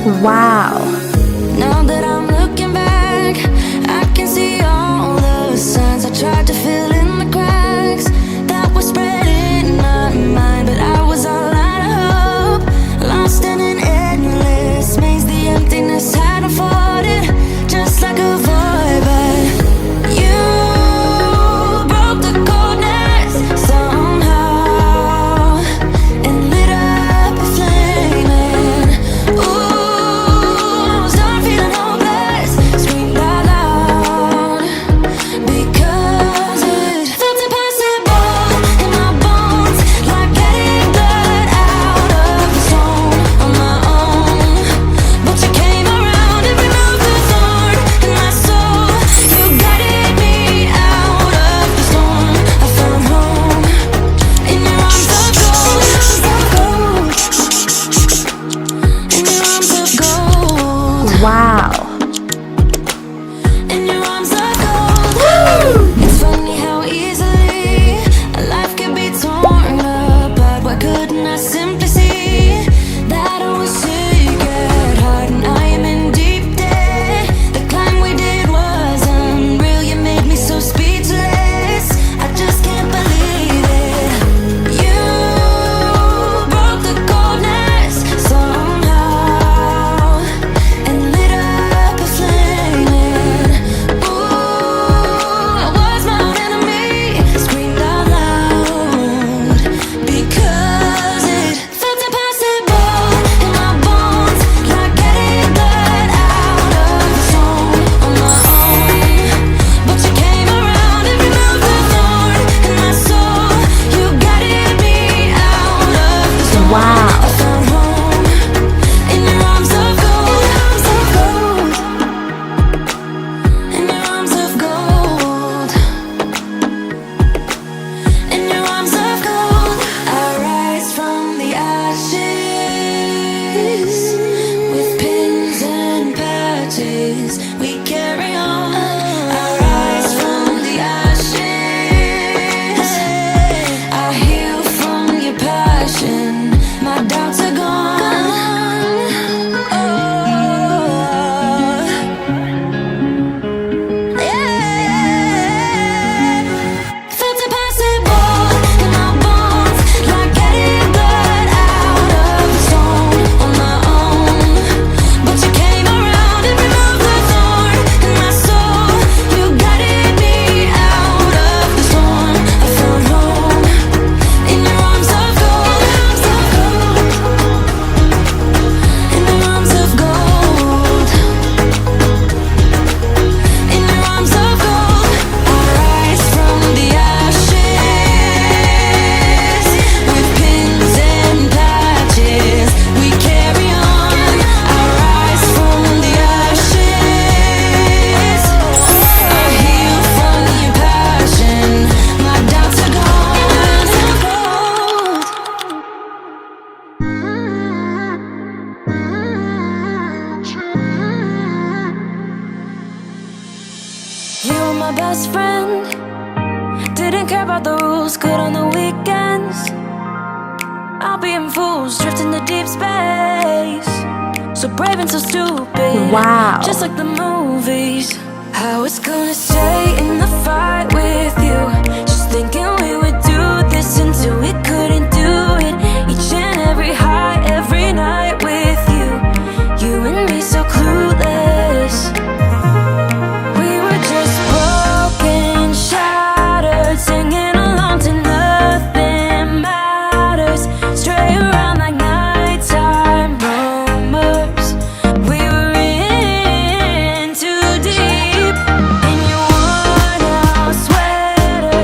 Wow. Now that I'm looking back, I can see all the signs I tried to fill in the cracks that were spread in my mind, but I was all out of hope, lost in an endless maze. The emptiness had unfolded just like a void, but you broke the coldness somehow and lit up a flame. And ooh, start feeling hopeless, screamed out loud because it felt impossible in my bones, like getting blood out of the stone on my own. But you came around and removed the thorn in my soul. You guided me out of the storm. I found home in your arms of gold, in your arms of gold. Wow. In your arms of gold. It's funny how easily a life can be torn apart. Why couldn't I simply see that I was sick at heart and I am in deep debt? The climb we did was unreal. You made me so speechless. I just can't believe it. You broke the coldness somehow and lit up a flame. And ooh, I was my own enemy, screamed out loud because it felt impossible in my bones, like getting blood out of the stone on my own. But you came around and removed the thorn in my soul. You guided me out of the storm. Wow. I found home in your arms of gold, in your arms of gold, in your arms of gold. I rise from the ashes with pins and patches. We carry on. I rise from the ashes. I heal from your passion. My doubts are gone. Oh, yeah. Felt impossible in my bones, like getting blood out of the stone on my own. But you came around and removed the thorn in my soul. You guided me out of the storm. I found home in your arms of gold, in your arms of gold, in your arms of gold. I rise from the ashes with pins and patches. We carry on. I rise from the ashes. I heal from your passion. My doubts are gone. You were my best friend. Didn't care about the rules, good on the weekends. I'll be in fools, drifting to deep space. So brave and so stupid. Wow. Just like the movies. I was gonna stay in the fight with you, just thinking we would do this until we couldn't do it. Each and every high, every night with you. You and me so clueless. We were just broken, shattered, singing along to nothing matters. Stray around like nighttime rumors. We were in too deep in your worn out sweater.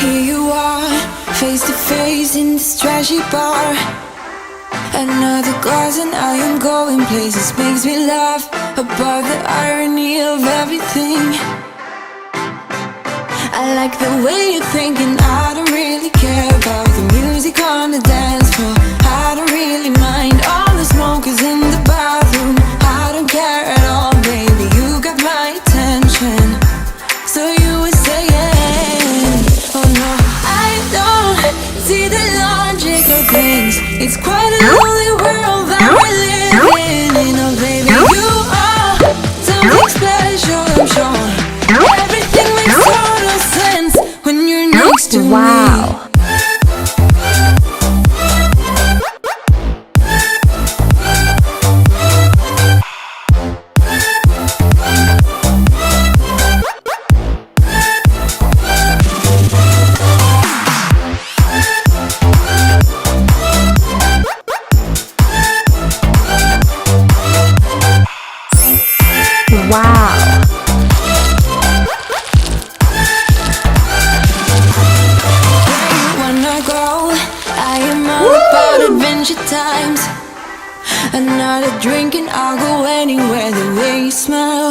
Here you are, face to face in this trashy bar. Another glass and I am going places. Makes me laugh about the irony of everything. I like the way you're thinking. I don't really care about the music on the dance floor. I don't really mind all the smokers in the bathroom. I don't care at all, baby, you got my attention. So you were saying, oh no, I don't see the logic of things. It's quite a lonely world that we're living in. Oh baby, you are something special, I'm sure. Everything makes total sense when you're next to me. Wow. I am all about adventure times. Another drink and I'll go anywhere. The way you smell,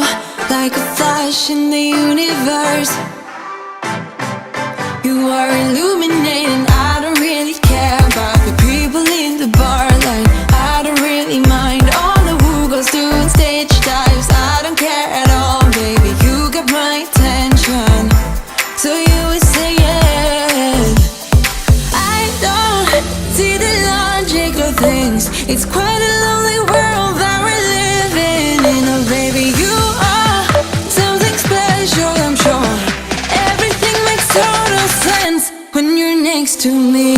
like a flash in the universe. You are illuminating. I don't really care about the people in the bar line. I don't really mind all the who goes doing stage dives. I don't care at all, baby, you got my attention. So you were saying, I don't see the logic of things. It's quite a lonely world that we're living in. Oh baby, you are something special, I'm sure. Everything makes total sense when you're next to me.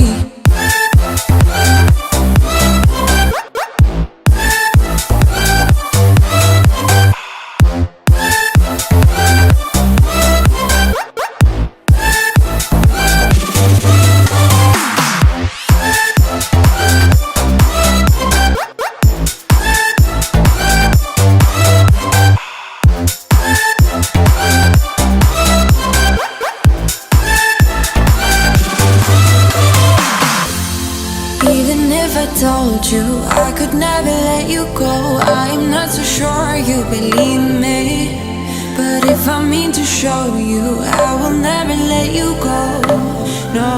Even if I told you I could never let you go, I'm not so sure you believe me. But if I mean to show you, I will never let you go. No,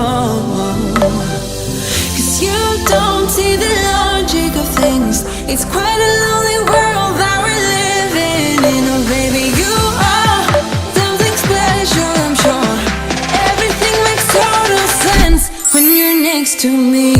'cause you don't see the logic of things. It's quite a lonely world that we're living in. Oh baby, you are something special, I'm sure. Everything makes total sense when you're next to me.